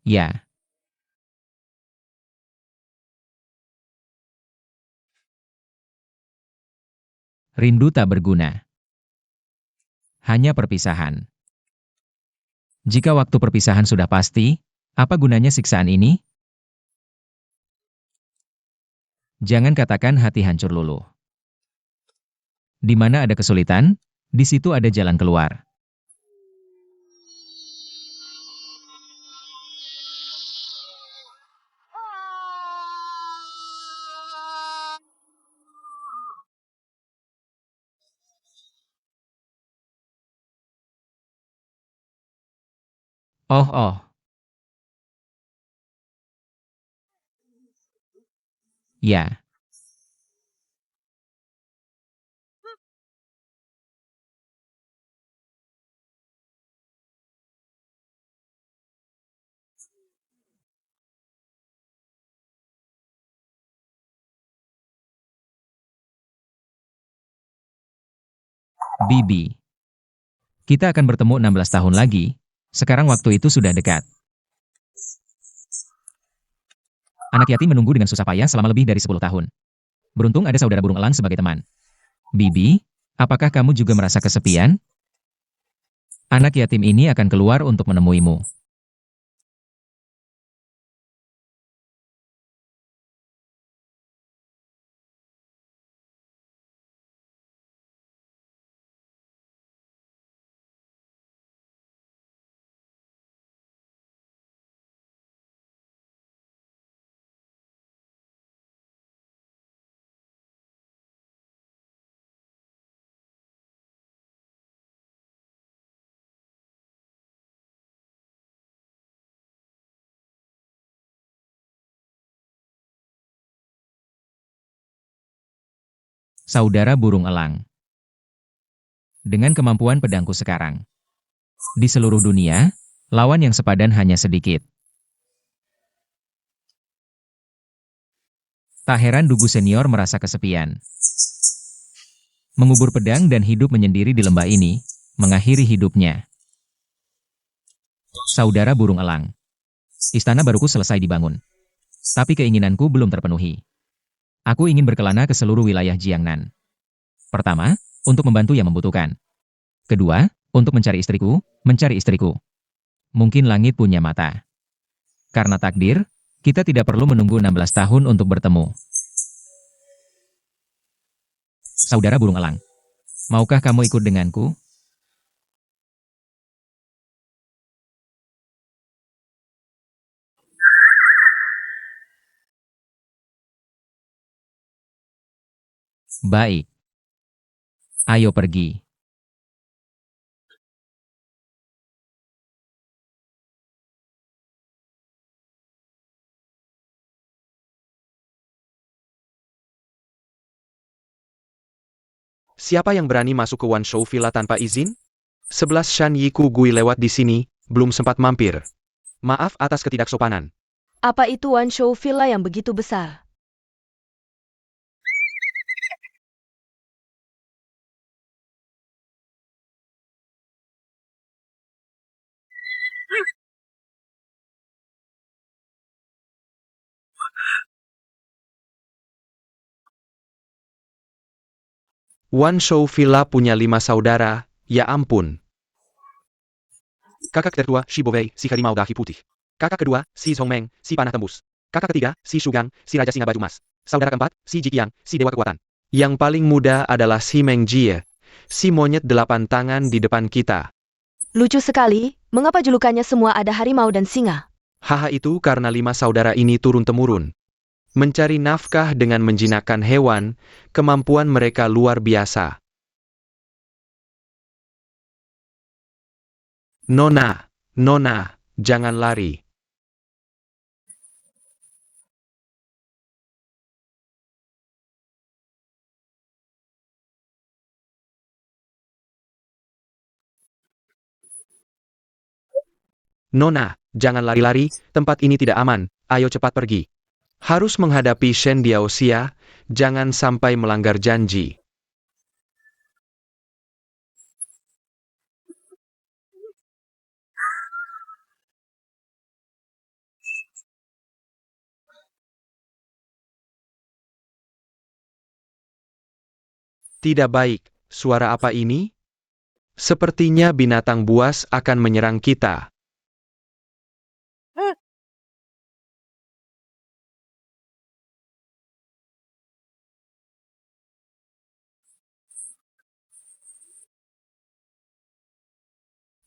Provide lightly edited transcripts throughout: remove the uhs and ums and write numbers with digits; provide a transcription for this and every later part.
Ya, rindu tak berguna. Hanya perpisahan. Jika waktu perpisahan sudah pasti, apa gunanya siksaan ini? Jangan katakan hati hancur luluh. Di mana ada kesulitan, di situ ada jalan keluar. Oh oh, ya, Bibi. Kita akan bertemu 16 tahun lagi. Sekarang waktu itu sudah dekat. Anak yatim menunggu dengan susah payah selama lebih dari 10 tahun. Beruntung ada saudara burung elang sebagai teman. Bibi, apakah kamu juga merasa kesepian? Anak yatim ini akan keluar untuk menemuimu. Saudara burung elang. Dengan kemampuan pedangku sekarang. Di seluruh dunia, lawan yang sepadan hanya sedikit. Tak heran Dugu senior merasa kesepian. Mengubur pedang dan hidup menyendiri di lembah ini, mengakhiri hidupnya. Saudara burung elang. Istana baruku selesai dibangun. Tapi keinginanku belum terpenuhi. Aku ingin berkelana ke seluruh wilayah Jiangnan. Pertama, untuk membantu yang membutuhkan. Kedua, untuk mencari istriku. Mungkin langit punya mata. Karena takdir, kita tidak perlu menunggu 16 tahun untuk bertemu. Saudara burung elang. Maukah kamu ikut denganku? Baik. Ayo pergi. Siapa yang berani masuk ke Wan Shou Villa tanpa izin? 11 Shan Yiku Gui lewat di sini, belum sempat mampir. Maaf atas ketidaksopanan. Apa itu Wan Shou Villa yang begitu besar? Wan Shou Villa punya 5 saudara, ya ampun. Kakak tertua, si Bovei, si harimau dahi putih. Kakak kedua, si Zhongmeng, si panah tembus. Kakak ketiga, si Shugang, si raja singa baju emas. Saudara keempat, si Jiqiang, si dewa kekuatan. Yang paling muda adalah si Meng Jie, si monyet 8 tangan di depan kita. Lucu sekali, mengapa julukannya semua ada harimau dan singa? Haha itu karena 5 saudara ini turun-temurun. Mencari nafkah dengan menjinakkan hewan, kemampuan mereka luar biasa. Nona, Nona, jangan lari. Nona, jangan lari-lari, tempat ini tidak aman, ayo cepat pergi. Harus menghadapi Shen Diaoxia, jangan sampai melanggar janji. Tidak baik, suara apa ini? Sepertinya binatang buas akan menyerang kita.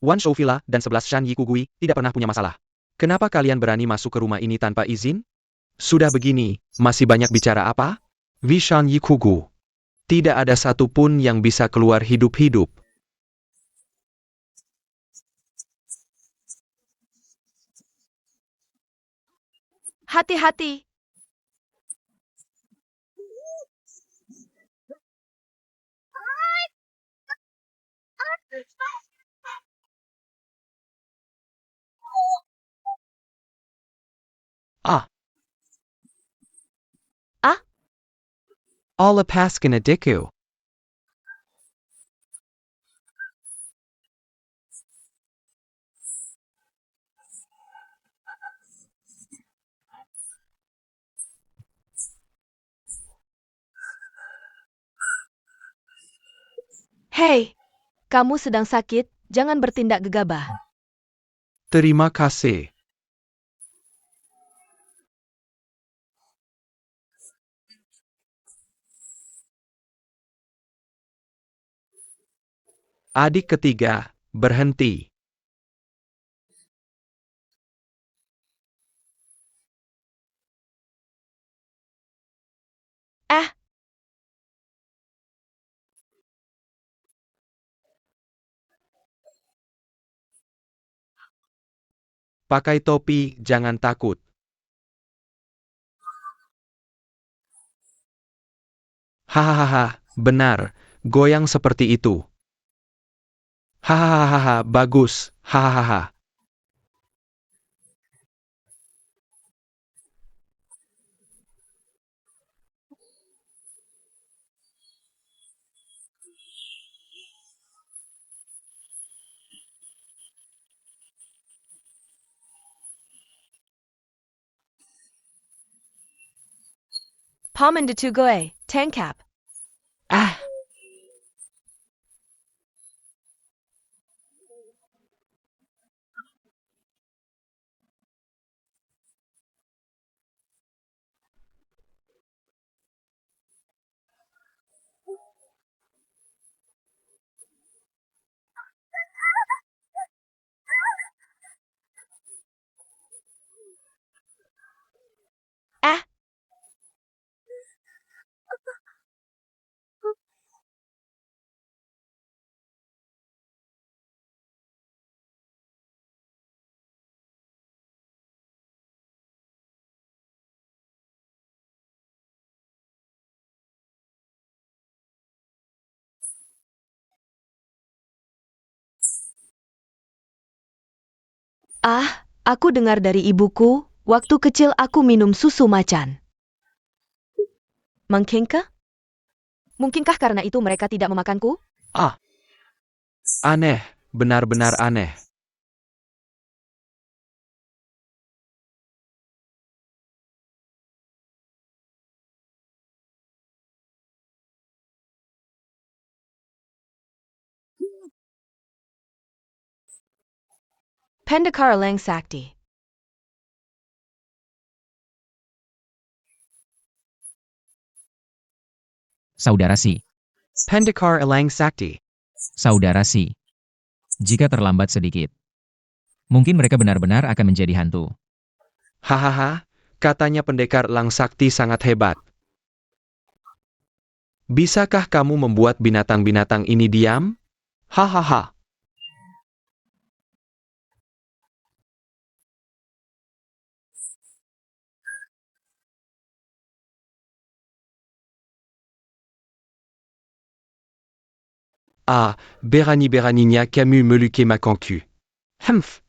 Wan Shou Villa dan 11 Shan Yi Kugui tidak pernah punya masalah. Kenapa kalian berani masuk ke rumah ini tanpa izin? Sudah begini, masih banyak bicara apa? Vi Shan Yi Kugu. Tidak ada satupun yang bisa keluar hidup-hidup. Hati-hati. Ah, Ah, all Paskin Adiku. hei. Kamu sedang sakit, jangan bertindak gegabah. Terima kasih. Adik ketiga, berhenti. Eh, Pakai topi, jangan takut. Hahaha, benar. Goyang seperti itu. Hahaha, bagus. Hahaha. Paman de Tugoy, Tangkap. Ah, Eh, aku dengar dari ibuku, waktu kecil aku minum susu macan. Mungkinkah? Mungkinkah karena itu mereka tidak memakanku? ah. Aneh, benar-benar aneh. Pendekar Lang Sakti. Saudara Si. Pendekar Elang Sakti. Saudara Si. Jika terlambat sedikit, mungkin mereka benar-benar akan menjadi hantu. Hahaha, katanya pendekar Lang Sakti sangat hebat. Bisakah kamu membuat binatang-binatang ini diam? Hahaha. Ah, berani-beraninya kamu melukai ma concu. Humph.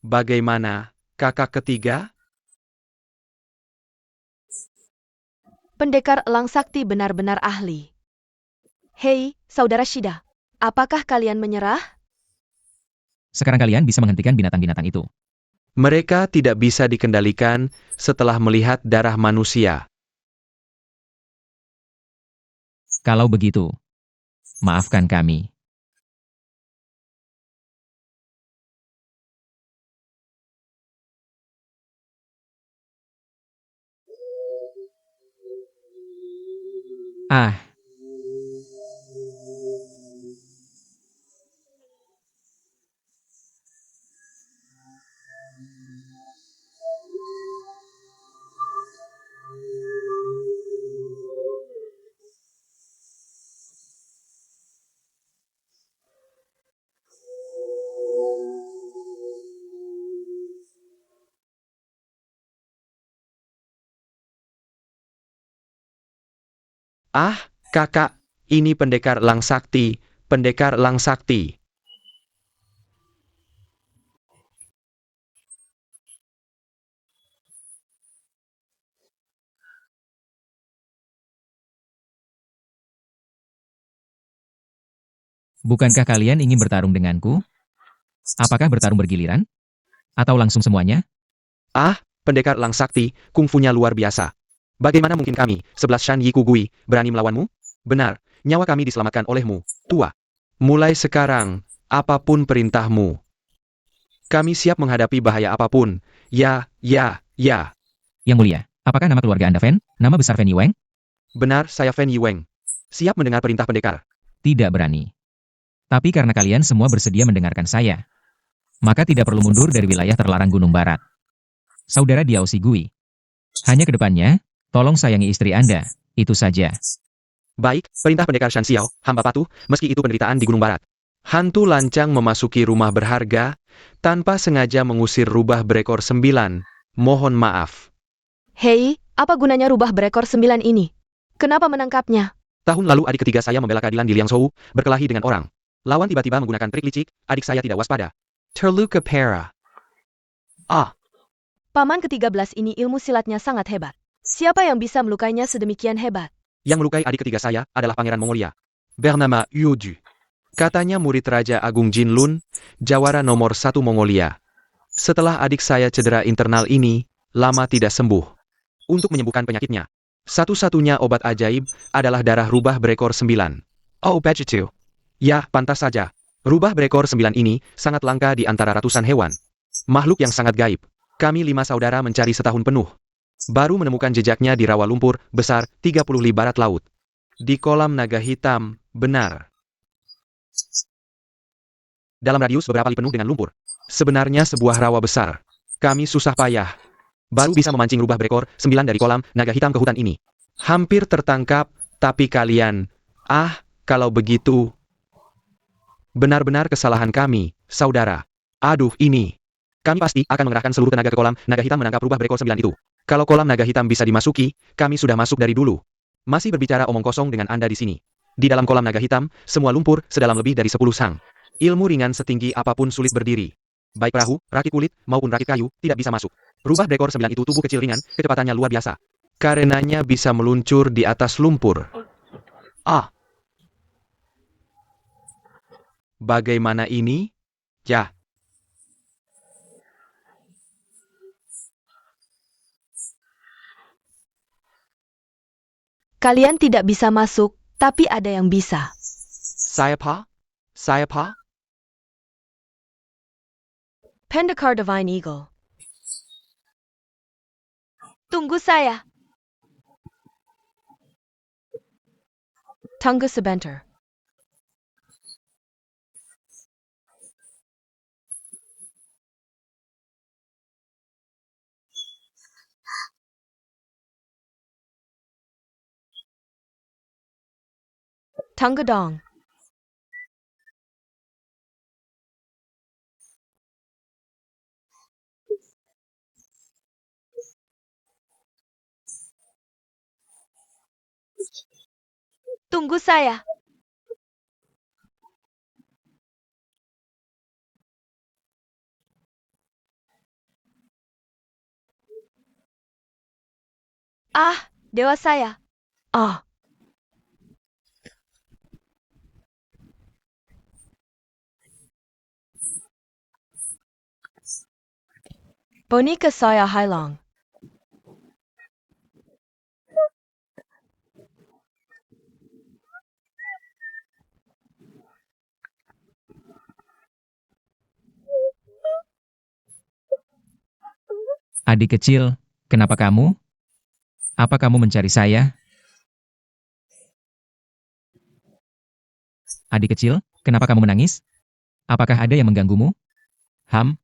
Bagaimana, kakak ketiga? Pendekar Elang Sakti benar-benar ahli. Hei, Saudara Shida. Apakah kalian menyerah? Sekarang kalian bisa menghentikan binatang-binatang itu. Mereka tidak bisa dikendalikan setelah melihat darah manusia. Kalau begitu, maafkan kami. Ah, Ah, kakak, ini pendekar Elang Sakti, pendekar Elang Sakti. bukankah kalian ingin bertarung denganku? Apakah bertarung bergiliran? Atau langsung semuanya? Ah, pendekar Elang Sakti, kungfunya luar biasa. Bagaimana mungkin kami, 11 Shan Yi Kugui, berani melawanmu? Benar, nyawa kami diselamatkan olehmu, tua. Mulai sekarang, apapun perintahmu. Kami siap menghadapi bahaya apapun. Ya, ya, ya. Yang mulia, apakah nama keluarga Anda Fen? Nama besar Fen Yiweng? Benar, saya Fen Yiweng. Siap mendengar perintah pendekar. Tidak berani. Tapi karena kalian semua bersedia mendengarkan saya, maka tidak perlu mundur dari wilayah terlarang Gunung Barat. Saudara Diao Gui. Hanya ke depannya, tolong sayangi istri Anda. Itu saja. Baik, perintah pendekar Shan Xiao, hamba patuh, meski itu penderitaan di Gunung Barat. Hantu lancang memasuki rumah berharga, tanpa sengaja mengusir rubah berekor 9. Mohon maaf. Hei, apa gunanya rubah berekor 9 ini? Kenapa menangkapnya? Tahun lalu adik ketiga saya membela keadilan di Liangzhou, berkelahi dengan orang. Lawan tiba-tiba menggunakan trik licik, adik saya tidak waspada. Terluka parah. Ah, Paman ke-13 ini ilmu silatnya sangat hebat. Siapa yang bisa melukainya sedemikian hebat? yang melukai adik ketiga saya adalah Pangeran Mongolia. Bernama Yuju. Katanya murid Raja Agung Jinlun, jawara nomor 1 Mongolia. Setelah adik saya cedera internal ini, lama tidak sembuh. Untuk menyembuhkan penyakitnya, satu-satunya obat ajaib adalah darah rubah berekor 9. Oh, begitu. Ya, pantas saja. Rubah berekor 9 ini sangat langka di antara ratusan hewan. Makhluk yang sangat gaib. Kami 5 saudara mencari setahun penuh. Baru menemukan jejaknya di rawa lumpur besar 30 li barat laut. Di kolam naga hitam, benar. Dalam radius beberapa li penuh dengan lumpur. Sebenarnya sebuah rawa besar. Kami susah payah. Baru bisa memancing rubah berekor 9 dari kolam naga hitam ke hutan ini. Hampir tertangkap, tapi kalian... Ah, kalau begitu... Benar-benar kesalahan kami, saudara. Aduh, ini... Kami pasti akan mengerahkan seluruh tenaga ke kolam naga hitam menangkap rubah berekor 9 itu. Kalau kolam naga hitam bisa dimasuki, kami sudah masuk dari dulu. Masih berbicara omong kosong dengan Anda di sini. Di dalam kolam naga hitam, semua lumpur sedalam lebih dari 10 sang. Ilmu ringan setinggi apapun sulit berdiri. Baik perahu, rakit kulit, maupun rakit kayu, tidak bisa masuk. Rubah berekor 9 itu tubuh kecil ringan, kecepatannya luar biasa. Karenanya bisa meluncur di atas lumpur. Ah, bagaimana ini? Ya, Kalian tidak bisa masuk, tapi ada yang bisa. saya pa? Saya pa? Pendekar Divine Eagle. Tunggu saya. Tunggu sebentar. Tunggu dong. Tunggu saya. Ah, dewa saya. Ah, boneka saya hilang. Adik kecil, kenapa kamu? Apa kamu mencari saya? Adik kecil, kenapa kamu menangis? Apakah ada yang mengganggumu? Ham,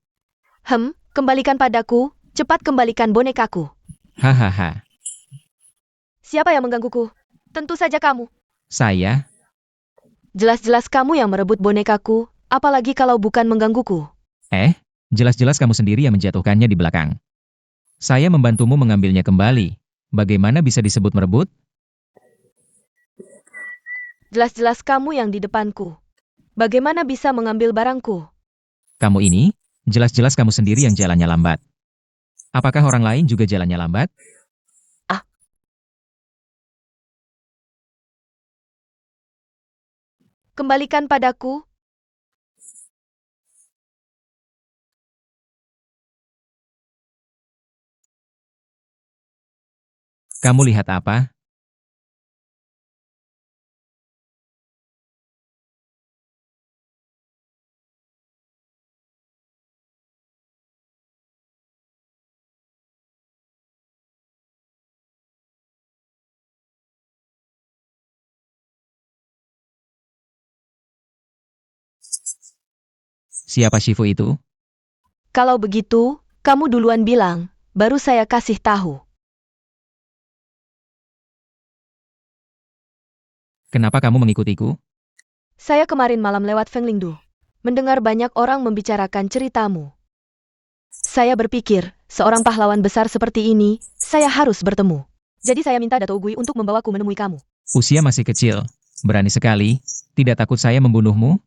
Kembalikan padaku. Cepat kembalikan bonekaku. hahaha. Siapa yang menggangguku? Tentu saja kamu. Saya, Jelas-jelas kamu yang merebut bonekaku, apalagi kalau bukan menggangguku. jelas-jelas kamu sendiri yang menjatuhkannya di belakang. Saya membantumu mengambilnya kembali. Bagaimana bisa disebut merebut? Jelas-jelas kamu yang di depanku. Bagaimana bisa mengambil barangku? Kamu ini, jelas-jelas kamu sendiri yang jalannya lambat. Apakah orang lain juga jalannya lambat? Kembalikan padaku. Kamu lihat apa? Siapa Shifu itu? Kalau begitu, kamu duluan bilang, baru saya kasih tahu. Kenapa kamu mengikutiku? Saya kemarin malam lewat Fenglingdu. Mendengar banyak orang membicarakan ceritamu. Saya berpikir, seorang pahlawan besar seperti ini, saya harus bertemu. Jadi saya minta Dato' Gui untuk membawaku menemui kamu. Usia masih kecil. Berani sekali. Tidak takut saya membunuhmu?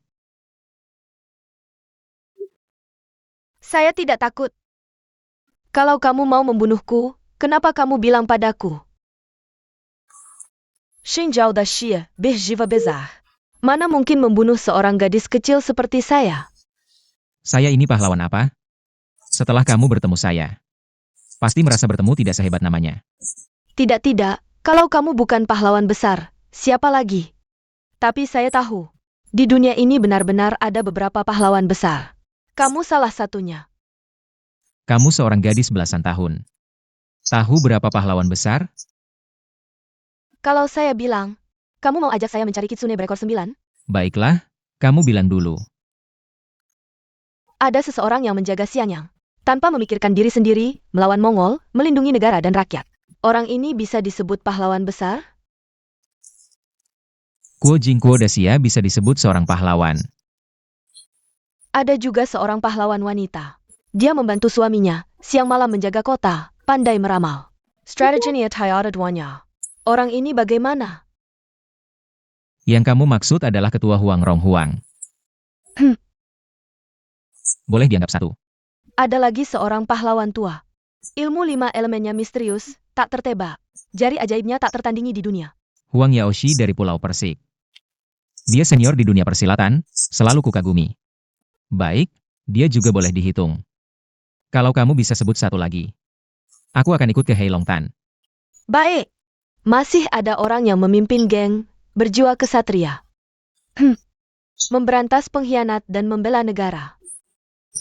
Saya tidak takut. Kalau kamu mau membunuhku, kenapa kamu bilang padaku? Xinjiao da Xie, Jiva Bezah. Mana mungkin membunuh seorang gadis kecil seperti saya? Saya ini pahlawan apa? Setelah kamu bertemu saya. Pasti merasa bertemu tidak sehebat namanya. Tidak, kalau kamu bukan pahlawan besar, siapa lagi? Tapi saya tahu, di dunia ini benar-benar ada beberapa pahlawan besar. Kamu salah satunya. Kamu seorang gadis belasan tahun. Tahu berapa pahlawan besar? Kalau saya bilang, kamu mau ajak saya mencari kitsune berekor 9? Baiklah, kamu bilang dulu. Ada seseorang yang menjaga Xianyang. Tanpa memikirkan diri sendiri, melawan Mongol, melindungi negara dan rakyat. Orang ini bisa disebut pahlawan besar? Kuo Jingkuo Daxia bisa disebut seorang pahlawan. Ada juga seorang pahlawan wanita. Dia membantu suaminya, siang malam menjaga kota, pandai meramal. Strateginya tiada duanya. Orang ini bagaimana? Yang kamu maksud adalah ketua Huang Rong Huang. Boleh dianggap satu. Ada lagi seorang pahlawan tua. Ilmu 5 elemennya misterius, tak tertebak. Jari ajaibnya tak tertandingi di dunia. Huang Yaoshi dari Pulau Persik. Dia senior di dunia persilatan, selalu kukagumi. Baik, dia juga boleh dihitung. Kalau kamu bisa sebut satu lagi, aku akan ikut ke Heilong Tan. Baik. Masih ada orang yang memimpin geng, berjiwa kesatria. Memberantas pengkhianat dan membela negara.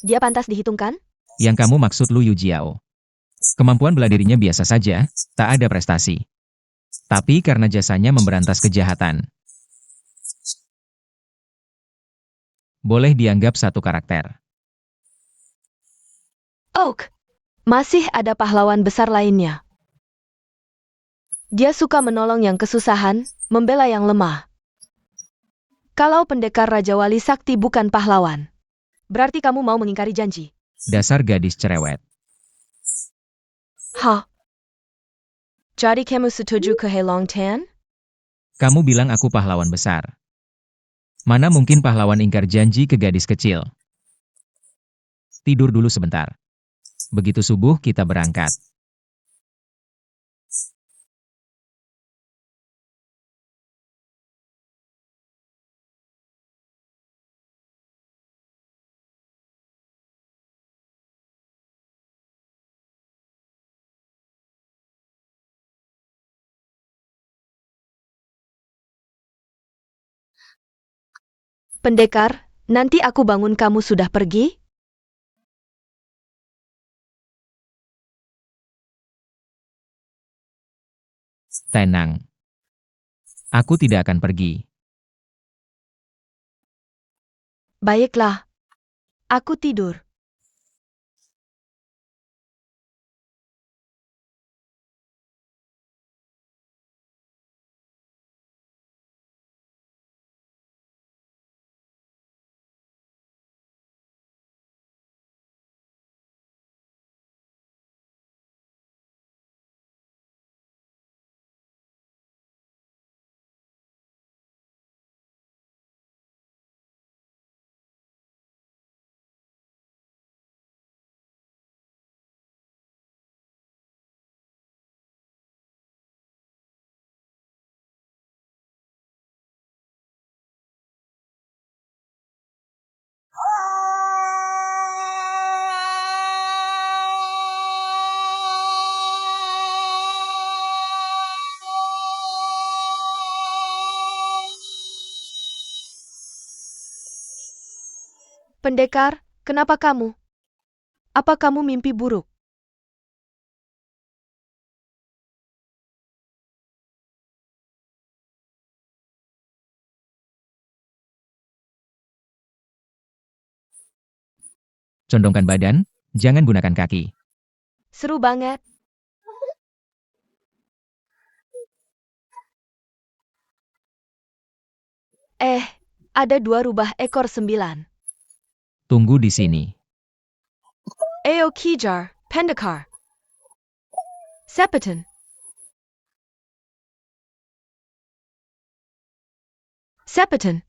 Dia pantas dihitungkan? Yang kamu maksud Lu Yujiao. Kemampuan bela dirinya biasa saja, tak ada prestasi. Tapi karena jasanya memberantas kejahatan, boleh dianggap satu karakter. Oak. Masih ada pahlawan besar lainnya. Dia suka menolong yang kesusahan, membela yang lemah. Kalau pendekar Raja Wali Sakti bukan pahlawan, berarti kamu mau mengingkari janji. Dasar gadis cerewet. Jadi kamu setuju ke Heilong Tan? Kamu bilang aku pahlawan besar. Mana mungkin pahlawan ingkar janji ke gadis kecil? Tidur dulu sebentar. Begitu subuh kita berangkat. Pendekar, nanti aku bangun kamu sudah pergi? Tenang. Aku tidak akan pergi. Baiklah. Aku tidur. Pendekar, kenapa kamu? Apa kamu mimpi buruk? Condongkan badan, jangan gunakan kaki. Seru banget. Ada 2 rubah ekor 9. Tunggu di sini. Ayo kejar, Pendekar. Sepeton. Sepeton.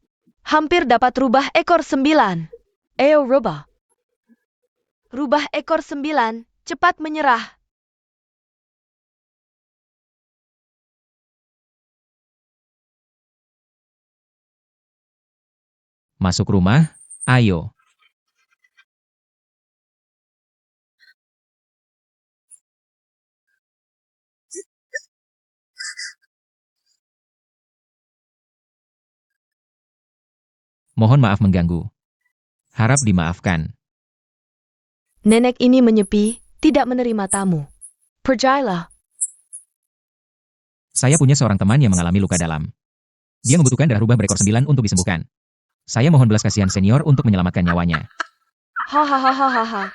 Hampir dapat rubah ekor 9. Ayo rubah. Rubah ekor 9, cepat menyerah. Masuk rumah, ayo. Mohon maaf mengganggu. Harap dimaafkan. Nenek ini menyepi, tidak menerima tamu. Percayalah. Saya punya seorang teman yang mengalami luka dalam. Dia membutuhkan darah rubah berekor 9 untuk disembuhkan. Saya mohon belas kasihan senior untuk menyelamatkan nyawanya. Hahaha.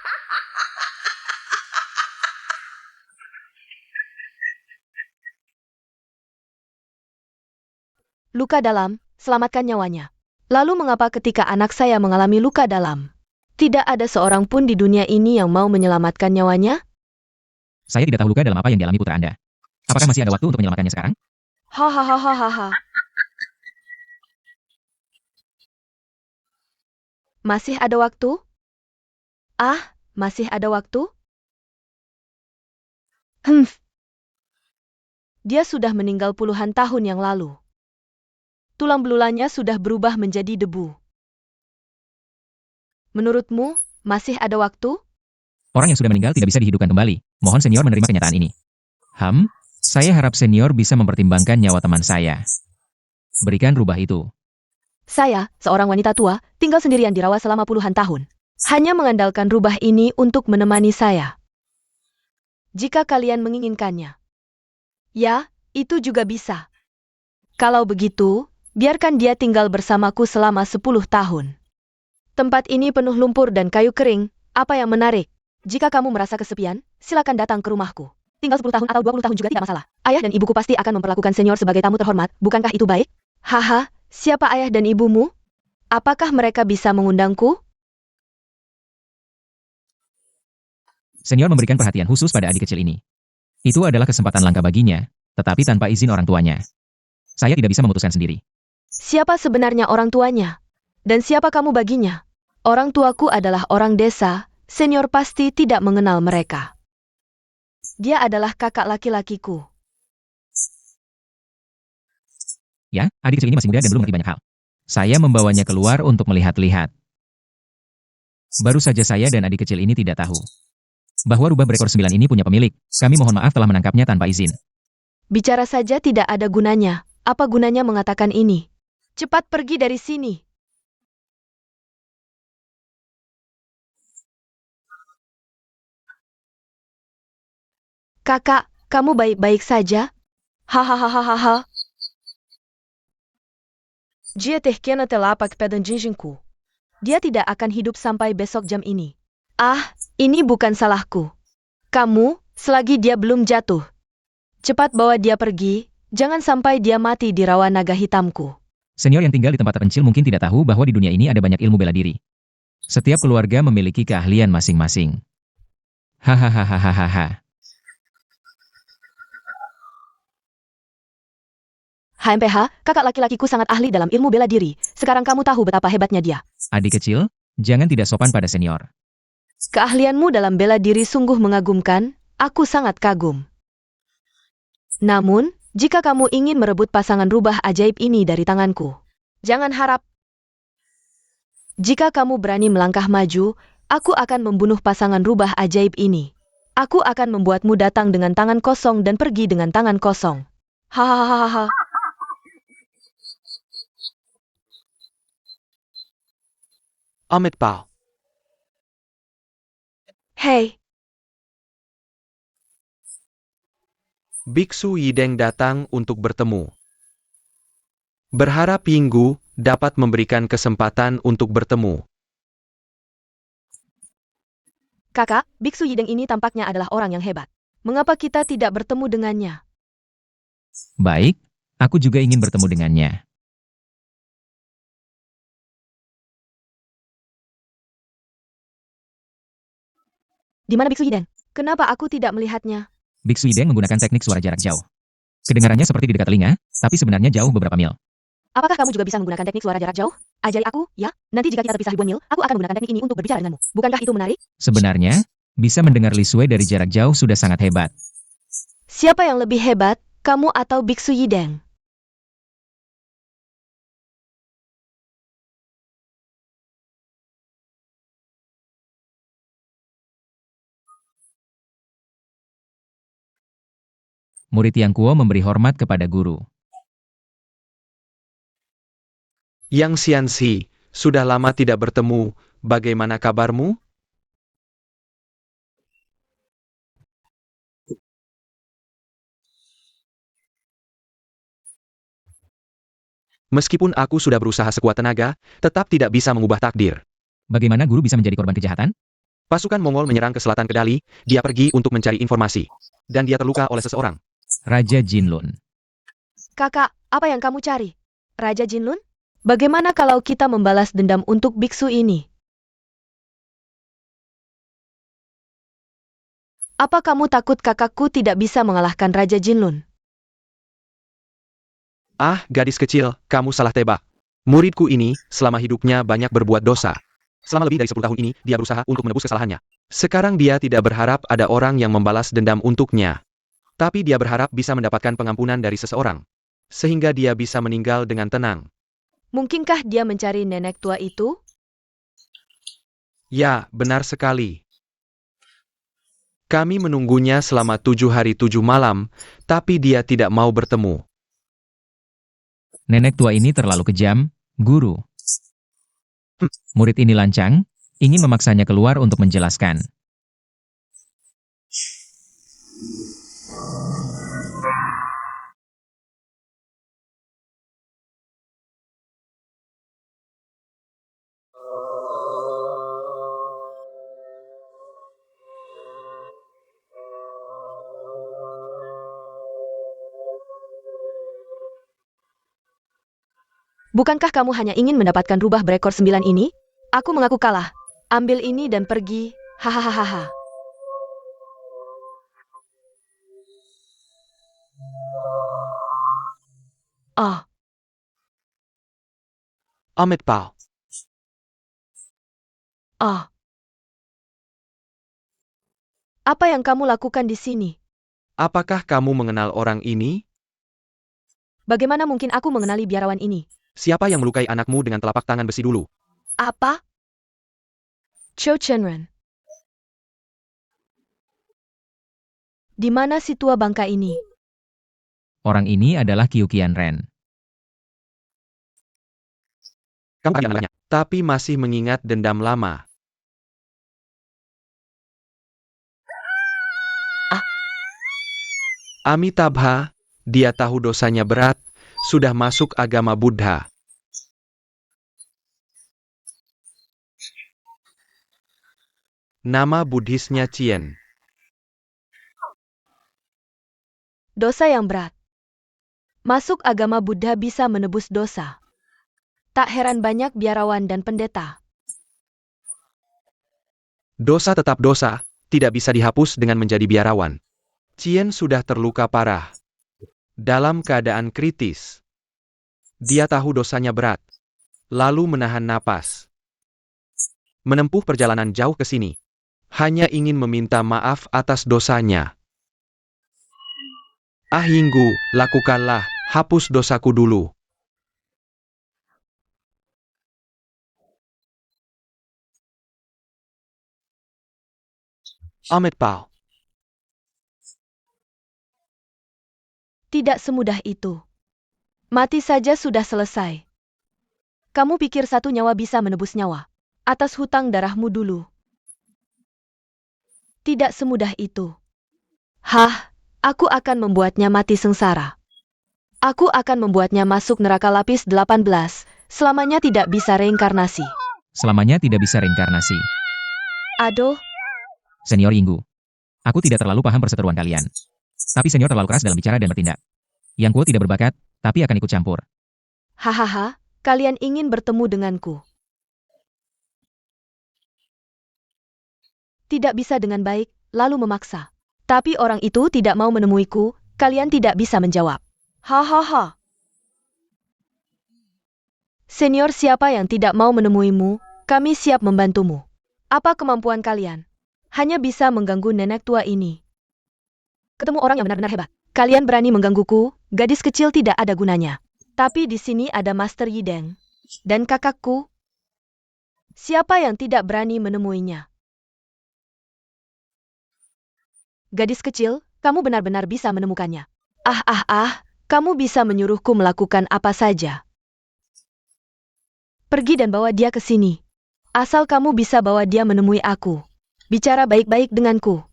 Luka dalam, selamatkan nyawanya. Lalu mengapa ketika anak saya mengalami luka dalam? Tidak ada seorang pun di dunia ini yang mau menyelamatkan nyawanya? Saya tidak tahu luka dalam apa yang dialami putra Anda. Apakah masih ada waktu untuk menyelamatkannya sekarang? Hahaha. Masih ada waktu? Masih ada waktu? Dia sudah meninggal puluhan tahun yang lalu. Tulang belulannya sudah berubah menjadi debu. Menurutmu, masih ada waktu? Orang yang sudah meninggal tidak bisa dihidupkan kembali. Mohon senior menerima kenyataan ini. Saya harap senior bisa mempertimbangkan nyawa teman saya. Berikan rubah itu. Saya, seorang wanita tua, tinggal sendirian di rawa selama puluhan tahun. Hanya mengandalkan rubah ini untuk menemani saya. Jika kalian menginginkannya. Ya, itu juga bisa. Kalau begitu, biarkan dia tinggal bersamaku selama 10 tahun. Tempat ini penuh lumpur dan kayu kering, apa yang menarik? Jika kamu merasa kesepian, silakan datang ke rumahku. Tinggal 10 tahun atau 20 tahun juga tidak masalah. Ayah dan ibuku pasti akan memperlakukan senior sebagai tamu terhormat, bukankah itu baik? Haha, siapa ayah dan ibumu? Apakah mereka bisa mengundangku? Senior memberikan perhatian khusus pada adik kecil ini. Itu adalah kesempatan langka baginya, tetapi tanpa izin orang tuanya. Saya tidak bisa memutuskan sendiri. Siapa sebenarnya orang tuanya? Dan siapa kamu baginya? Orang tuaku adalah orang desa, senior pasti tidak mengenal mereka. Dia adalah kakak laki-lakiku. Ya, adik kecil ini masih muda dan belum mengerti banyak hal. Saya membawanya keluar untuk melihat-lihat. Baru saja saya dan adik kecil ini tidak tahu bahwa rubah berekor 9 ini punya pemilik. Kami mohon maaf telah menangkapnya tanpa izin. Bicara saja tidak ada gunanya. Apa gunanya mengatakan ini? Cepat pergi dari sini. Kakak, kamu baik-baik saja? Hahaha. Dia terkena telapak pada jinjingku. Dia tidak akan hidup sampai besok jam ini. Ah, ini bukan salahku. Kamu, selagi dia belum jatuh. Cepat bawa dia pergi, jangan sampai dia mati di rawa naga hitamku. Senior yang tinggal di tempat terpencil mungkin tidak tahu bahwa di dunia ini ada banyak ilmu bela diri. Setiap keluarga memiliki keahlian masing-masing. Hahaha. HMPH, kakak laki-lakiku sangat ahli dalam ilmu bela diri. Sekarang kamu tahu betapa hebatnya dia. Adik kecil, jangan tidak sopan pada senior. Keahlianmu dalam bela diri sungguh mengagumkan, aku sangat kagum. Namun, jika kamu ingin merebut pasangan rubah ajaib ini dari tanganku, jangan harap. Jika kamu berani melangkah maju, aku akan membunuh pasangan rubah ajaib ini. Aku akan membuatmu datang dengan tangan kosong dan pergi dengan tangan kosong. Hahaha. Ahmed Pao. Hei, Biksu Yideng datang untuk bertemu. Berharap Yinggu dapat memberikan kesempatan untuk bertemu. kakak, Biksu Yideng ini tampaknya adalah orang yang hebat. Mengapa kita tidak bertemu dengannya? Baik, aku juga ingin bertemu dengannya. Di mana Biksu Yideng? Kenapa aku tidak melihatnya? Biksu Yideng menggunakan teknik suara jarak jauh. Kedengarannya seperti di dekat telinga, tapi sebenarnya jauh beberapa mil. Apakah kamu juga bisa menggunakan teknik suara jarak jauh? Ajari aku, ya. Nanti jika kita terpisah ribuan mil, aku akan menggunakan teknik ini untuk berbicara denganmu. Bukankah itu menarik? Sebenarnya, bisa mendengar Li Sui dari jarak jauh sudah sangat hebat. Siapa yang lebih hebat, kamu atau Biksu Yideng? Murid yang kuo memberi hormat kepada guru. Yang Xianxi, sudah lama tidak bertemu, bagaimana kabarmu? Meskipun aku sudah berusaha sekuat tenaga, tetap tidak bisa mengubah takdir. Bagaimana guru bisa menjadi korban kejahatan? Pasukan Mongol menyerang ke selatan Kedali, dia pergi untuk mencari informasi. Dan dia terluka oleh seseorang. Raja Jinlun. Kakak, apa yang kamu cari? Raja Jinlun? Bagaimana kalau kita membalas dendam untuk biksu ini? Apa kamu takut kakakku tidak bisa mengalahkan Raja Jinlun? Ah, gadis kecil, kamu salah tebak. Muridku ini, selama hidupnya banyak berbuat dosa. Selama lebih dari 10 tahun ini, dia berusaha untuk menebus kesalahannya. Sekarang dia tidak berharap ada orang yang membalas dendam untuknya. Tapi dia berharap bisa mendapatkan pengampunan dari seseorang. Sehingga dia bisa meninggal dengan tenang. Mungkinkah dia mencari nenek tua itu? Ya, benar sekali. Kami menunggunya selama 7 hari 7 malam, tapi dia tidak mau bertemu. Nenek tua ini terlalu kejam, guru. Murid ini lancang, ingin memaksanya keluar untuk menjelaskan. Bukankah kamu hanya ingin mendapatkan rubah berekor 9 ini? Aku mengaku kalah. Ambil ini dan pergi. Hahaha. Oh, Ahmed Pao. oh. Apa yang kamu lakukan di sini? Apakah kamu mengenal orang ini? Bagaimana mungkin aku mengenali biarawan ini? Siapa yang melukai anakmu dengan telapak tangan besi dulu? Apa? Cho Chenren. Di mana si tua bangka ini? Orang ini adalah Qiu Qianren. Kamu akan mengenalnya, tapi masih mengingat dendam lama. Amitabha, dia tahu dosanya berat, sudah masuk agama Buddha. Nama Buddhisnya Chien. Dosa yang berat. Masuk agama Buddha bisa menebus dosa. Tak heran banyak biarawan dan pendeta. Dosa tetap dosa, tidak bisa dihapus dengan menjadi biarawan. Chien sudah terluka parah. Dalam keadaan kritis. Dia tahu dosanya berat. Lalu menahan napas. Menempuh perjalanan jauh ke sini. Hanya ingin meminta maaf atas dosanya. Ah Yinggu, lakukanlah, hapus dosaku dulu. Ahmed Pao. Tidak semudah itu. Mati saja sudah selesai. Kamu pikir satu nyawa bisa menebus nyawa? Atas hutang darahmu dulu. Tidak semudah itu. Hah, aku akan membuatnya mati sengsara. Aku akan membuatnya masuk neraka lapis 18, selamanya tidak bisa reinkarnasi. Selamanya tidak bisa reinkarnasi. Aduh, Senior Yinggu. Aku tidak terlalu paham perseteruan kalian. Tapi senior terlalu keras dalam bicara dan bertindak. Yang Kuo tidak berbakat, tapi akan ikut campur. hahaha, kalian ingin bertemu denganku. Tidak bisa dengan baik, lalu memaksa. Tapi orang itu tidak mau menemuiku, kalian tidak bisa menjawab. Hahaha. Senior siapa yang tidak mau menemuimu, kami siap membantumu. Apa kemampuan kalian? Hanya bisa mengganggu nenek tua ini. Ketemu orang yang benar-benar hebat. Kalian berani menggangguku, gadis kecil tidak ada gunanya. Tapi di sini ada Master Yideng. Dan kakakku. Siapa yang tidak berani menemuinya? Gadis kecil, kamu benar-benar bisa menemukannya. Kamu bisa menyuruhku melakukan apa saja. Pergi dan bawa dia ke sini. Asal kamu bisa bawa dia menemui aku. Bicara baik-baik denganku.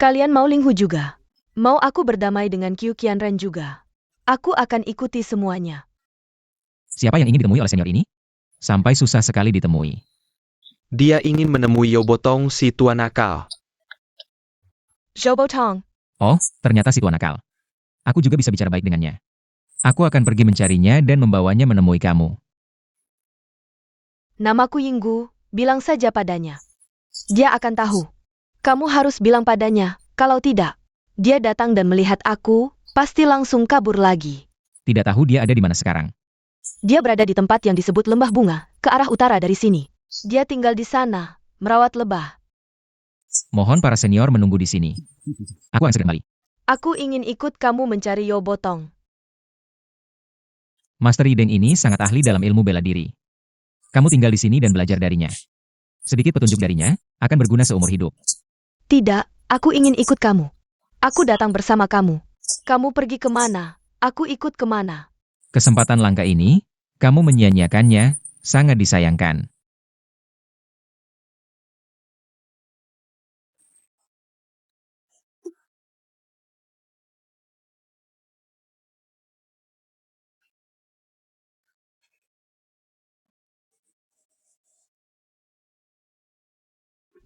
Kalian mau Linghu juga. Mau aku berdamai dengan Qiu Qianren juga. Aku akan ikuti semuanya. Siapa yang ingin ditemui oleh senior ini? Sampai susah sekali ditemui. Dia ingin menemui Yobotong si tua nakal. Zhou Botong, Oh, ternyata si tua nakal. Aku juga bisa bicara baik dengannya. Aku akan pergi mencarinya dan membawanya menemui kamu. namaku Yinggu, bilang saja padanya. Dia akan tahu. Kamu harus bilang padanya, kalau tidak, dia datang dan melihat aku, pasti langsung kabur lagi. Tidak tahu dia ada di mana sekarang. Dia berada di tempat yang disebut Lembah Bunga, ke arah utara dari sini. Dia tinggal di sana, merawat lebah. Mohon para senior menunggu di sini. Aku akan segera kembali. Aku ingin ikut kamu mencari Yobotong. Master Yideng ini sangat ahli dalam ilmu bela diri. Kamu tinggal di sini dan belajar darinya. Sedikit petunjuk darinya akan berguna seumur hidup. Tidak, aku ingin ikut kamu. Aku datang bersama kamu. Kamu pergi kemana, aku ikut kemana. Kesempatan langka ini, kamu menyia-nyiakannya, sangat disayangkan.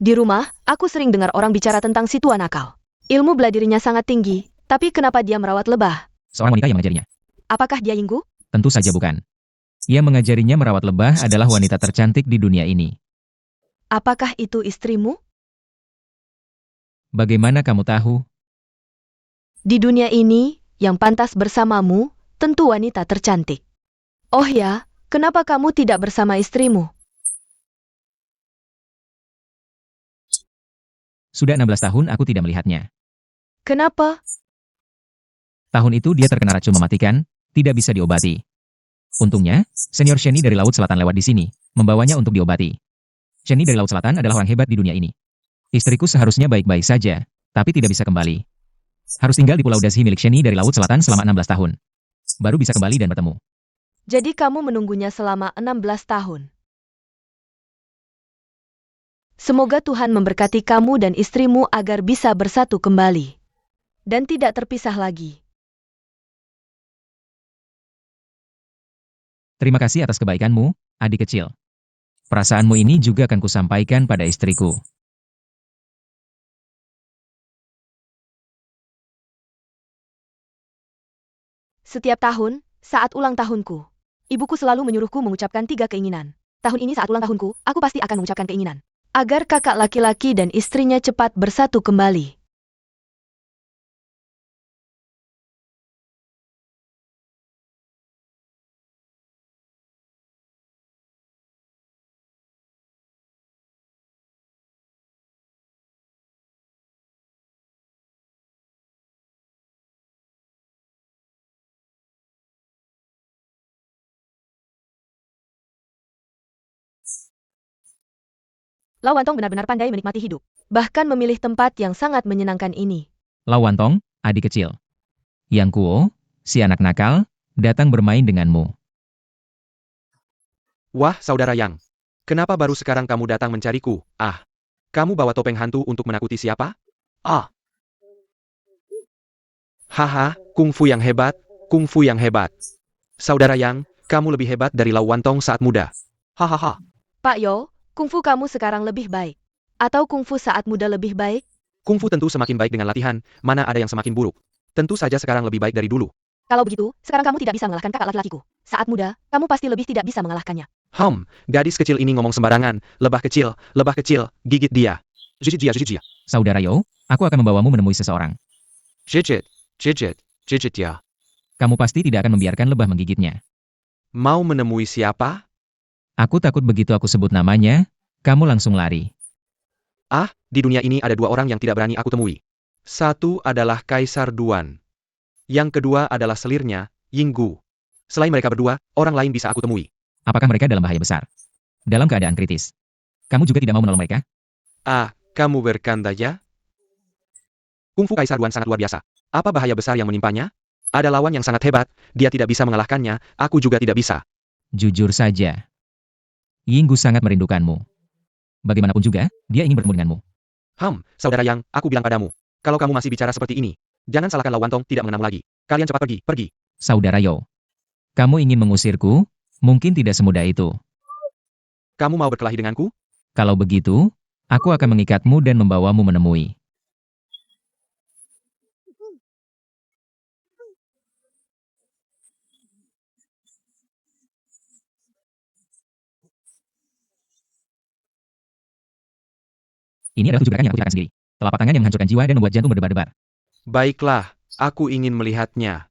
Di rumah, aku sering dengar orang bicara tentang si tua nakal. Ilmu bela dirinya sangat tinggi, tapi kenapa dia merawat lebah? Seorang wanita yang mengajarinya. Apakah dia Yinggu? Tentu saja bukan. Yang mengajarinya merawat lebah adalah wanita tercantik di dunia ini. Apakah itu istrimu? Bagaimana kamu tahu? Di dunia ini, yang pantas bersamamu, tentu wanita tercantik. Oh ya, kenapa kamu tidak bersama istrimu? Sudah 16 tahun aku tidak melihatnya. Kenapa? Tahun itu dia terkena racun mematikan, tidak bisa diobati. Untungnya, senior Sheni dari Laut Selatan lewat di sini, membawanya untuk diobati. Sheni dari Laut Selatan adalah orang hebat di dunia ini. Istriku seharusnya baik-baik saja, tapi tidak bisa kembali. Harus tinggal di Pulau Dazhi milik Sheni dari Laut Selatan selama 16 tahun. Baru bisa kembali dan bertemu. Jadi kamu menunggunya selama 16 tahun. Semoga Tuhan memberkati kamu dan istrimu agar bisa bersatu kembali. dan tidak terpisah lagi. Terima kasih atas kebaikanmu, adik kecil. Perasaanmu ini juga akan kusampaikan pada istriku. Setiap tahun, saat ulang tahunku, ibuku selalu menyuruhku mengucapkan 3 keinginan. Tahun ini saat ulang tahunku, aku pasti akan mengucapkan keinginan. Agar kakak laki-laki dan istrinya cepat bersatu kembali. Lau Wantong benar-benar pandai menikmati hidup. Bahkan memilih tempat yang sangat menyenangkan ini. Lau Wantong, adik kecil. Yang Kuo, si anak nakal, datang bermain denganmu. Wah, saudara Yang. Kenapa baru sekarang kamu datang mencariku? Ah. Kamu bawa topeng hantu untuk menakuti siapa? Ah. Haha, kungfu yang hebat, kungfu yang hebat. Saudara Yang, kamu lebih hebat dari Lau Wantong saat muda. Hahaha. Pak Yo, kungfu kamu sekarang lebih baik. Atau kungfu saat muda lebih baik? Kungfu tentu semakin baik dengan latihan, mana ada yang semakin buruk. Tentu saja sekarang lebih baik dari dulu. Kalau begitu, sekarang kamu tidak bisa mengalahkan kakak laki-lakiku. Saat muda, kamu pasti lebih tidak bisa mengalahkannya. Gadis kecil ini ngomong sembarangan. Lebah kecil, gigit dia. Jijik. Saudara Yo, aku akan membawamu menemui seseorang. Jijit dia. Kamu pasti tidak akan membiarkan lebah menggigitnya. Mau menemui siapa? Aku takut begitu aku sebut namanya, kamu langsung lari. Ah, di dunia ini ada 2 orang yang tidak berani aku temui. Satu adalah Kaisar Duan. Yang kedua adalah selirnya, Yinggu. Selain mereka berdua, orang lain bisa aku temui. Apakah mereka dalam bahaya besar? Dalam keadaan kritis. Kamu juga tidak mau menolong mereka? Ah, kamu bercanda ya? Kungfu Kaisar Duan sangat luar biasa. Apa bahaya besar yang menimpanya? Ada lawan yang sangat hebat, dia tidak bisa mengalahkannya, aku juga tidak bisa. Jujur saja. Yinggu sangat merindukanmu. Bagaimanapun juga, dia ingin bertemu denganmu. Saudara Yang, aku bilang padamu. Kalau kamu masih bicara seperti ini, jangan salahkan Lau Wantong tidak mengenalmu lagi. Kalian cepat pergi. Saudara Yo. Kamu ingin mengusirku? Mungkin tidak semudah itu. Kamu mau berkelahi denganku? Kalau begitu, aku akan mengikatmu dan membawamu menemui. Ini adalah 7 gerakan yang aku ciptakan sendiri. Telapak tangan yang menghancurkan jiwa dan membuat jantung berdebar-debar. Baiklah, aku ingin melihatnya.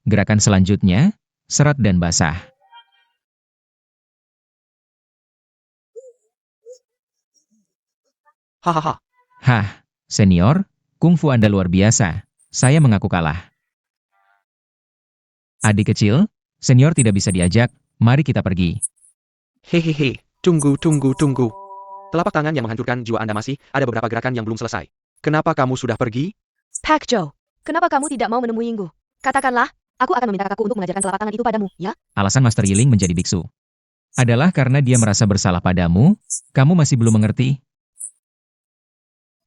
Gerakan selanjutnya, serat dan basah. Hahaha. Hah, senior, kungfu Anda luar biasa. Saya mengaku kalah. Adik kecil, senior tidak bisa diajak, mari kita pergi. Hehehe, tunggu. Telapak tangan yang menghancurkan jiwa Anda masih, ada beberapa gerakan yang belum selesai. Kenapa kamu sudah pergi? Pak Jo, kenapa kamu tidak mau menemui Yinggu? Katakanlah, aku akan meminta kakakku untuk mengajarkan telapak tangan itu padamu, ya? Alasan Master Yiling menjadi biksu adalah karena dia merasa bersalah padamu, kamu masih belum mengerti?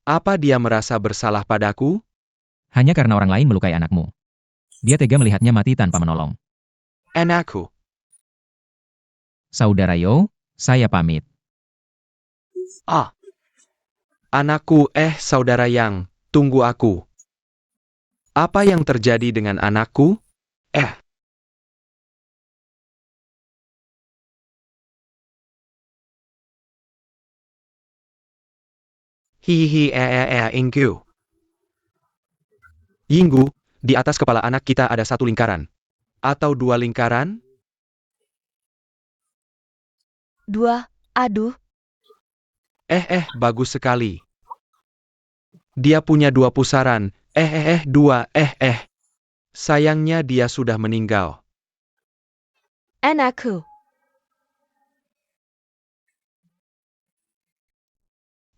Apa dia merasa bersalah padaku? Hanya karena orang lain melukai anakmu. Dia tega melihatnya mati tanpa menolong. Anakku. Saudara Yo, saya pamit. Ah. Anakku, saudara Yang, tunggu aku. Apa yang terjadi dengan anakku? Hihihi, Inggu. Yinggu, di atas kepala anak kita ada 1 lingkaran. Atau 2 lingkaran? 2, aduh. Bagus sekali. Dia punya 2 pusaran. 2, Sayangnya dia sudah meninggal. Anakku.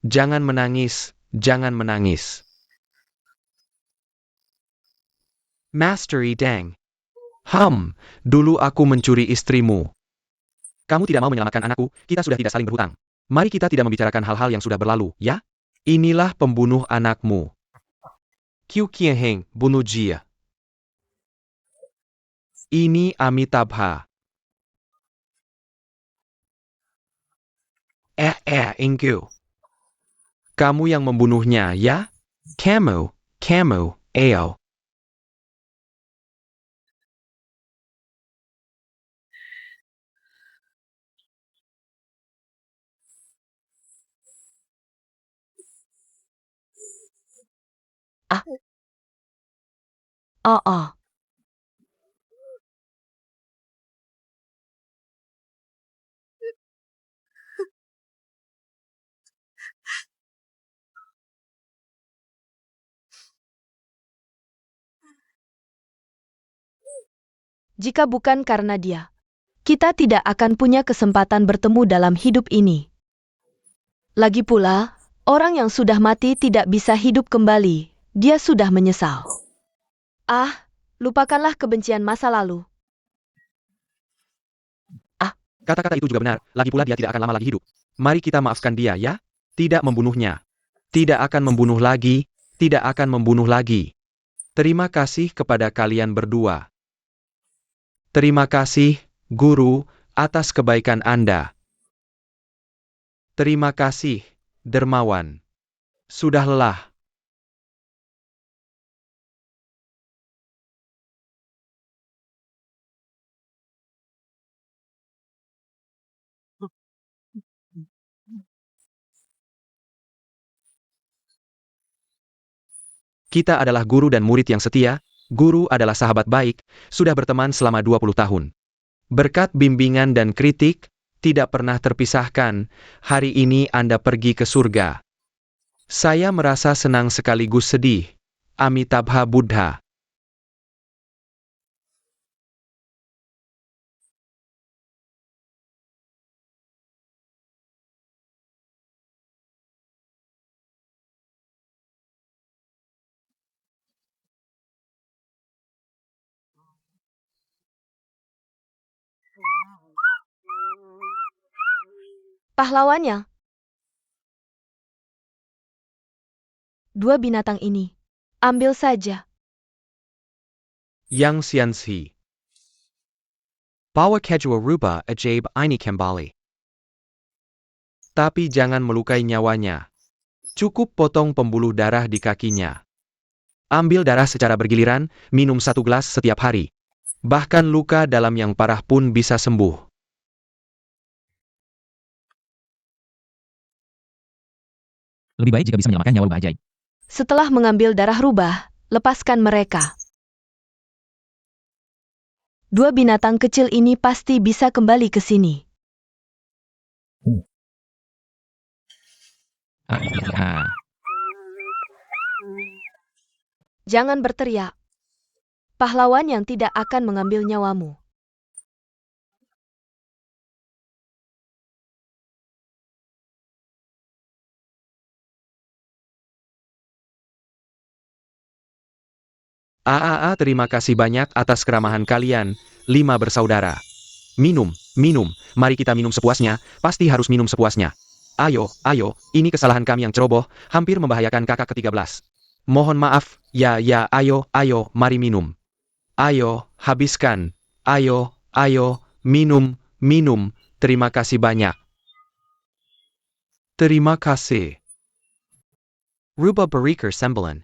Jangan menangis, Jangan menangis. Mastery Deng. Dulu aku mencuri istrimu. Kamu tidak mau menyelamatkan anakku, kita sudah tidak saling berhutang. Mari kita tidak membicarakan hal-hal yang sudah berlalu, ya? Inilah pembunuh anakmu. Qiu Qianheng, bunuh Jia. Ini Amitabha. Inggu. Kamu yang membunuhnya, ya? Kamu, Ao. Ah. Oh. Jika bukan karena dia, kita tidak akan punya kesempatan bertemu dalam hidup ini. Lagi pula, orang yang sudah mati tidak bisa hidup kembali. Dia sudah menyesal. Lupakanlah kebencian masa lalu. Kata-kata itu juga benar, lagi pula dia tidak akan lama lagi hidup. Mari kita maafkan dia, ya? Tidak membunuhnya. Tidak akan membunuh lagi, tidak akan membunuh lagi. Terima kasih kepada kalian berdua. Terima kasih, Guru, atas kebaikan Anda. Terima kasih, Dermawan. Sudah lelah. Kita adalah guru dan murid yang setia, guru adalah sahabat baik, sudah berteman selama 20 tahun. Berkat bimbingan dan kritik, tidak pernah terpisahkan, hari ini Anda pergi ke surga. Saya merasa senang sekaligus sedih. Amitabha Buddha. Pahlawannya. Dua binatang ini. Ambil saja. Yang Xianxi. Bawa kejua rupa ajaib ini kembali. Tapi jangan melukai nyawanya. Cukup potong pembuluh darah di kakinya. Ambil darah secara bergiliran, minum 1 gelas setiap hari. Bahkan luka dalam yang parah pun bisa sembuh. Lebih baik jika bisa menyelamatkan nyawa rubah ajaib. Setelah mengambil darah rubah, lepaskan mereka. Dua binatang kecil ini pasti bisa kembali ke sini. Jangan berteriak. Pahlawan yang tidak akan mengambil nyawamu. Terima kasih banyak atas keramahan kalian, 5 bersaudara. Minum, mari kita minum sepuasnya, pasti harus minum sepuasnya. Ayo, ini kesalahan kami yang ceroboh, hampir membahayakan kakak ke-13. Mohon maaf, ya, ayo, mari minum. Ayo, habiskan. Ayo, minum, terima kasih banyak. Terima kasih. Rubah Beriker Sembilan.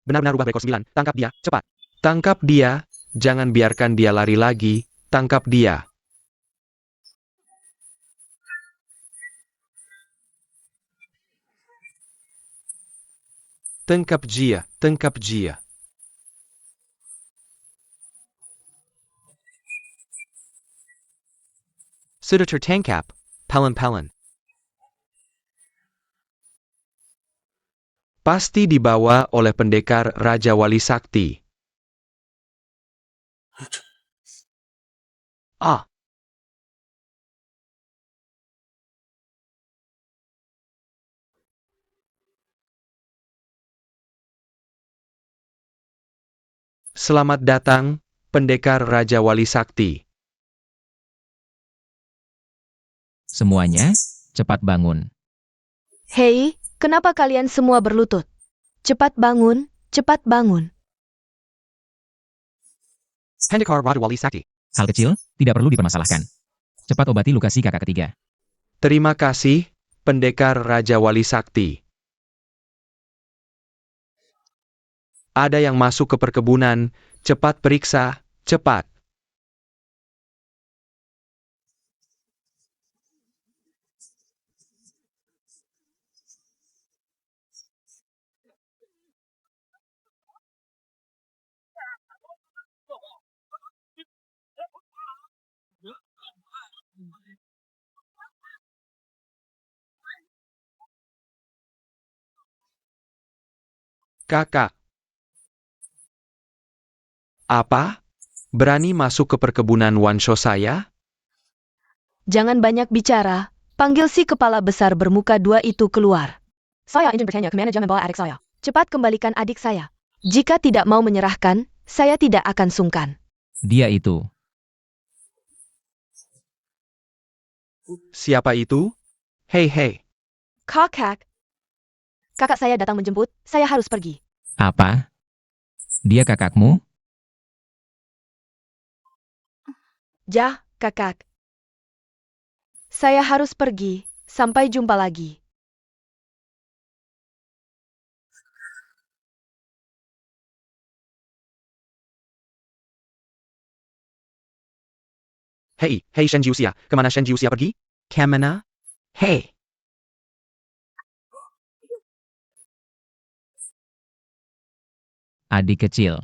Benar-benar rubah rekor 9, tangkap dia, cepat. Tangkap dia, jangan biarkan dia lari lagi, tangkap dia. Tangkap dia. Sudah tertangkap, pelan. Pasti dibawa oleh pendekar Raja Wali Sakti. Selamat datang, pendekar Raja Wali Sakti. Semuanya, cepat bangun. Hei, kenapa kalian semua berlutut? Cepat bangun, cepat bangun. Pendekar Raja Wali Sakti. Hal kecil, tidak perlu dipermasalahkan. Cepat obati luka si kakak ketiga. Terima kasih, pendekar Raja Wali Sakti. Ada yang masuk ke perkebunan, cepat periksa, cepat. Kakak. Apa? Berani masuk ke perkebunan Wansho saya? Jangan banyak bicara, panggil si kepala besar bermuka dua itu keluar. Saya ingin bertanya kemana jangan bawa adik saya. Cepat kembalikan adik saya. Jika tidak mau menyerahkan, saya tidak akan sungkan. Dia itu. Siapa itu? Hei. Kakak. Kakak saya datang menjemput, saya harus pergi. Apa? Dia kakakmu? Ja, kakak. Saya harus pergi, sampai jumpa lagi. Hei Shen Jiuxia, kemana Shen Jiuxia pergi? Kemana? Hei. Adik kecil.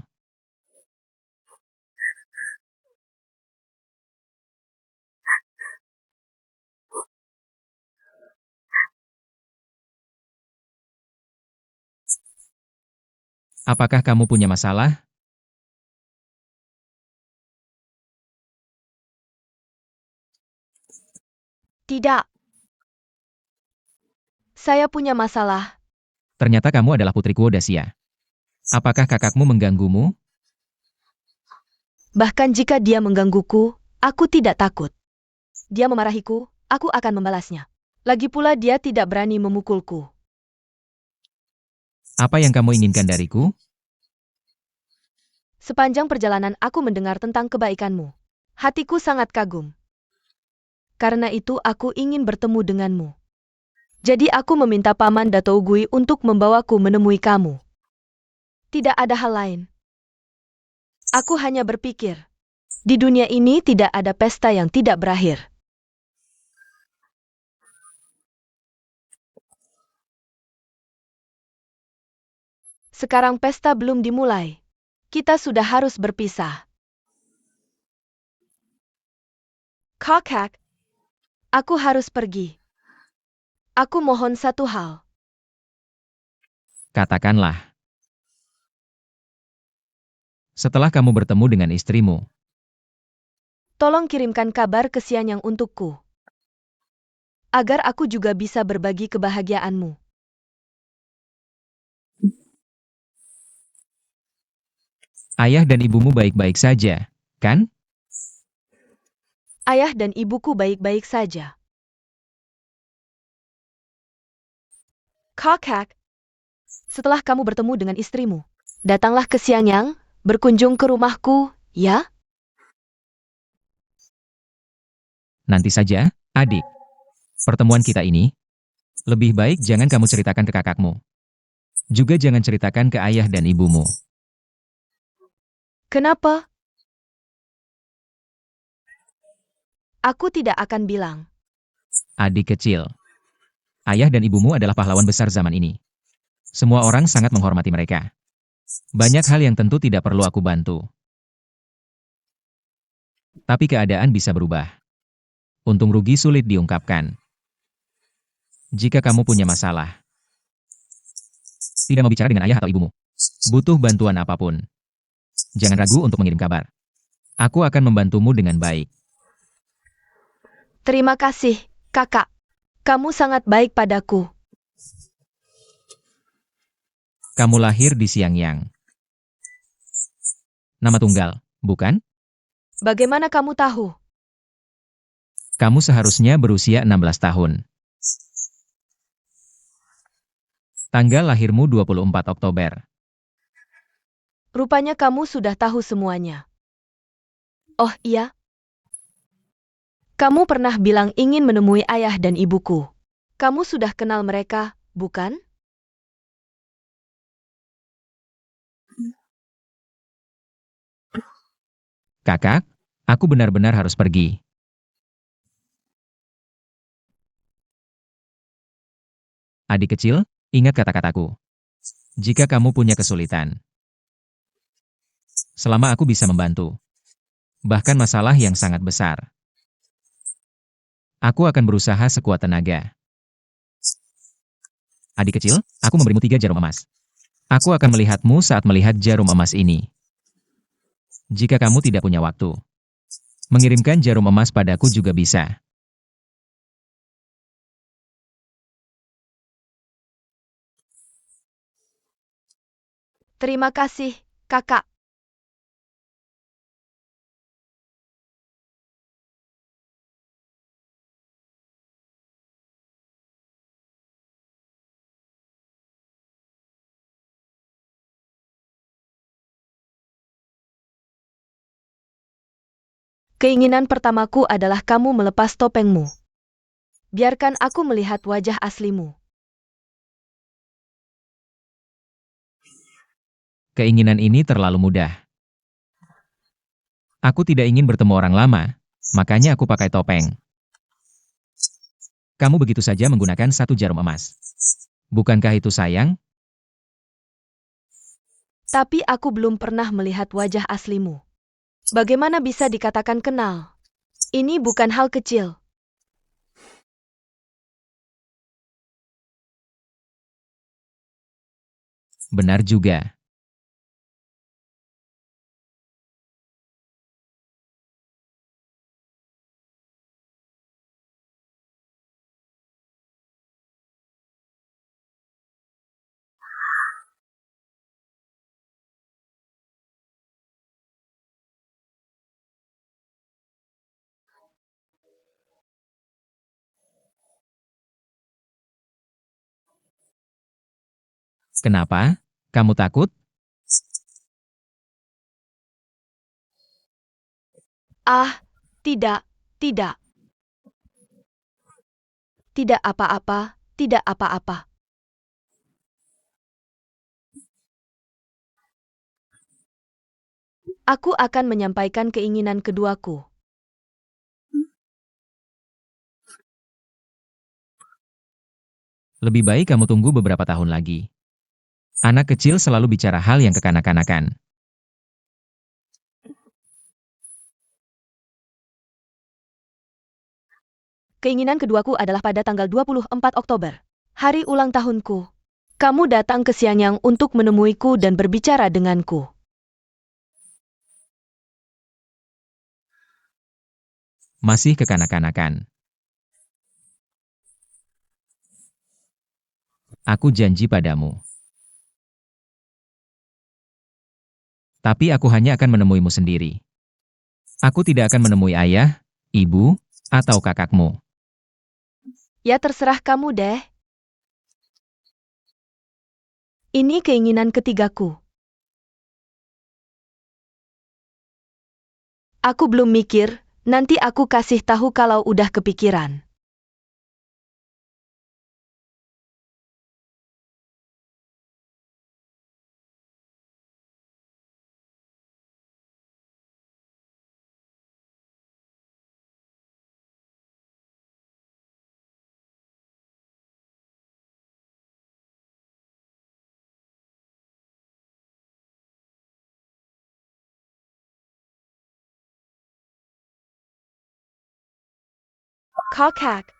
Apakah kamu punya masalah? Tidak. Saya punya masalah. Ternyata kamu adalah putriku Odasia. Apakah kakakmu mengganggumu? Bahkan jika dia menggangguku, aku tidak takut. Dia memarahiku, aku akan membalasnya. Lagi pula dia tidak berani memukulku. Apa yang kamu inginkan dariku? Sepanjang perjalanan aku mendengar tentang kebaikanmu. Hatiku sangat kagum. Karena itu aku ingin bertemu denganmu. Jadi aku meminta Paman Datou Gui untuk membawaku menemui kamu. Tidak ada hal lain. Aku hanya berpikir, di dunia ini tidak ada pesta yang tidak berakhir. Sekarang pesta belum dimulai. Kita sudah harus berpisah. Kakak, aku harus pergi. Aku mohon satu hal. Katakanlah. Setelah kamu bertemu dengan istrimu, Tolong kirimkan kabar ke Xianyang untukku. Agar aku juga bisa berbagi kebahagiaanmu. ayah dan ibumu baik-baik saja, kan? Ayah dan ibuku baik-baik saja. Kakak, setelah kamu bertemu dengan istrimu, datanglah ke Xianyang, berkunjung ke rumahku, ya? Nanti saja, adik. Pertemuan kita ini, lebih baik jangan kamu ceritakan ke kakakmu. Juga jangan ceritakan ke ayah dan ibumu. Kenapa? Aku tidak akan bilang. Adik kecil. Ayah dan ibumu adalah pahlawan besar zaman ini. Semua orang sangat menghormati mereka. Banyak hal yang tentu tidak perlu aku bantu. Tapi keadaan bisa berubah. Untung rugi sulit diungkapkan. Jika kamu punya masalah, tidak mau bicara dengan ayah atau ibumu, butuh bantuan apapun, jangan ragu untuk mengirim kabar. Aku akan membantumu dengan baik. Terima kasih, kakak. Kamu sangat baik padaku. Kamu lahir di Xiangyang. Nama tunggal, bukan? Bagaimana kamu tahu? Kamu seharusnya berusia 16 tahun. Tanggal lahirmu 24 Oktober. Rupanya kamu sudah tahu semuanya. Oh iya? Kamu pernah bilang ingin menemui ayah dan ibuku. Kamu sudah kenal mereka, bukan? Kakak, aku benar-benar harus pergi. Adik kecil, ingat kata-kataku. Jika kamu punya kesulitan, selama aku bisa membantu, bahkan masalah yang sangat besar, aku akan berusaha sekuat tenaga. Adik kecil, aku memberimu 3 jarum emas. Aku akan melihatmu saat melihat jarum emas ini. Jika kamu tidak punya waktu, mengirimkan jarum emas padaku juga bisa. Terima kasih, kakak. Keinginan pertamaku adalah kamu melepas topengmu. Biarkan aku melihat wajah aslimu. Keinginan ini terlalu mudah. Aku tidak ingin bertemu orang lama, makanya aku pakai topeng. Kamu begitu saja menggunakan 1 jarum emas. Bukankah itu sayang? Tapi aku belum pernah melihat wajah aslimu. Bagaimana bisa dikatakan kenal? Ini bukan hal kecil. Benar juga. Kenapa? Kamu takut? Ah, tidak, tidak. Tidak apa-apa, tidak apa-apa. Aku akan menyampaikan keinginan keduaku. Lebih baik kamu tunggu beberapa tahun lagi. Anak kecil selalu bicara hal yang kekanak-kanakan. Keinginan keduaku adalah pada tanggal 24 Oktober. Hari ulang tahunku. Kamu datang ke Xiangyang untuk menemuiku dan berbicara denganku. Masih kekanak-kanakan. Aku janji padamu. Tapi aku hanya akan menemuimu sendiri. Aku tidak akan menemui ayah, ibu, atau kakakmu. Ya terserah kamu deh. Ini keinginan ketigaku. Aku belum mikir, nanti aku kasih tahu kalau udah kepikiran. Kakak.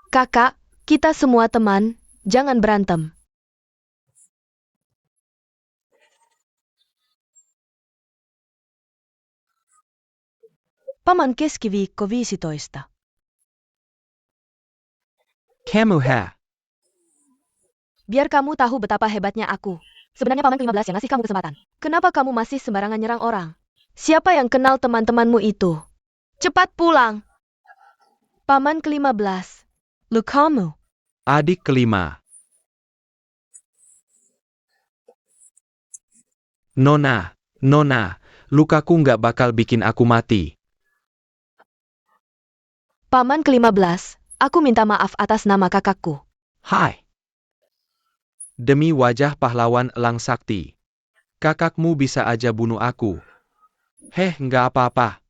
Kakak, kita semua teman, jangan berantem. Paman keskiviikko 15. Kamuha. Biar kamu tahu betapa hebatnya aku. Sebenarnya Paman ke-15 yang ngasih kamu kesempatan. Kenapa kamu masih sembarangan nyerang orang? Siapa yang kenal teman-temanmu itu? Cepat pulang. Paman ke-15. Lukamu. Adik kelima. Nona, lukaku nggak bakal bikin aku mati. Paman ke-15, aku minta maaf atas nama kakakku. Hai. Demi wajah pahlawan Elang Sakti. Kakakmu bisa aja bunuh aku. Nggak apa-apa.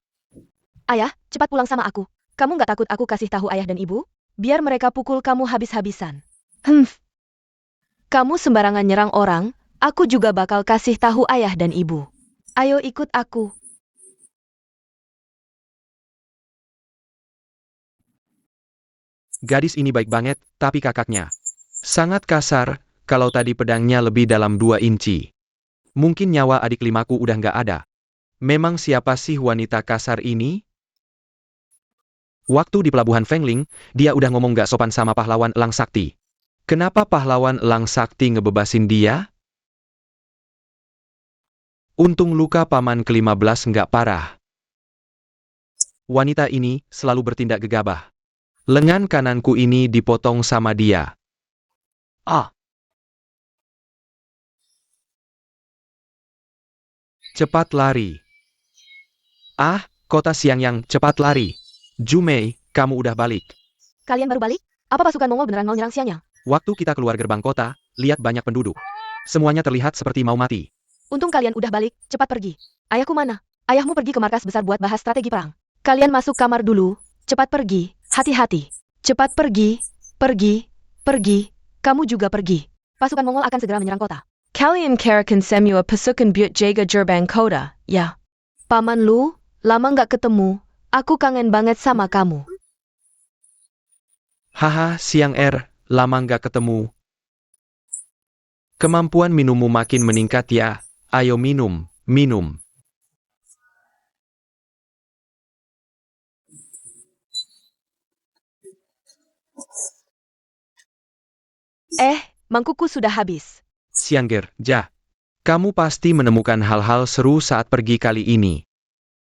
Ayah, cepat pulang sama aku. Kamu nggak takut aku kasih tahu ayah dan ibu? Biar mereka pukul kamu habis-habisan. Kamu sembarangan nyerang orang, aku juga bakal kasih tahu ayah dan ibu. Ayo ikut aku. Gadis ini baik banget, tapi kakaknya sangat kasar, kalau tadi pedangnya lebih dalam 2 inci. Mungkin nyawa adik limaku udah nggak ada. Memang siapa sih wanita kasar ini? Waktu di pelabuhan Fengling, dia udah ngomong nggak sopan sama pahlawan Elang Sakti. Kenapa pahlawan Elang Sakti ngebebasin dia? Untung luka paman ke-15 nggak parah. Wanita ini selalu bertindak gegabah. Lengan kananku ini dipotong sama dia. Cepat lari. Kota Xiangyang, cepat lari. Jumei, kamu udah balik. Kalian baru balik? Apa pasukan Mongol beneran mau nyerang Xiangyang? Waktu kita keluar gerbang kota, lihat banyak penduduk. Semuanya terlihat seperti mau mati. Untung kalian udah balik, cepat pergi. Ayahku mana? Ayahmu pergi ke markas besar buat bahas strategi perang. Kalian masuk kamar dulu, cepat pergi, hati-hati. Cepat pergi, pergi. Kamu juga pergi. Pasukan Mongol akan segera menyerang kota. Kalian karakan semua pasukan buat jaga gerbang kota, ya. Paman Lu, lama nggak ketemu, aku kangen banget sama kamu. Haha, Siang lama nggak ketemu. Kemampuan minummu makin meningkat ya. Ayo minum. Mangkukku sudah habis. Siangger, kamu pasti menemukan hal-hal seru saat pergi kali ini.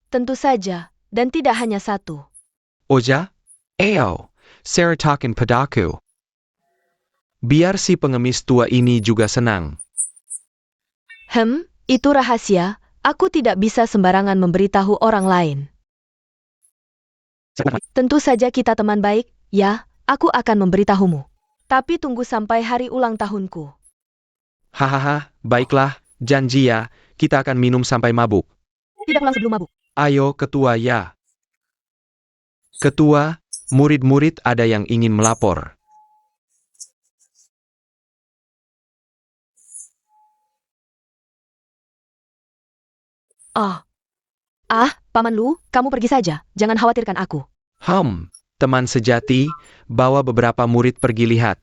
Tentu saja, dan tidak hanya satu. Oja? Seratakin padaku. Biar si pengemis tua ini juga senang. Itu rahasia, aku tidak bisa sembarangan memberitahu orang lain. Tentu saja kita teman baik, ya, aku akan memberitahumu. Tapi tunggu sampai hari ulang tahunku. Hahaha, baiklah, janji ya, kita akan minum sampai mabuk. Tidak pulang sebelum mabuk. Ayo ketua ya. Ketua, murid-murid ada yang ingin melapor. Paman Lu, kamu pergi saja, jangan khawatirkan aku. Teman sejati, bawa beberapa murid pergi lihat.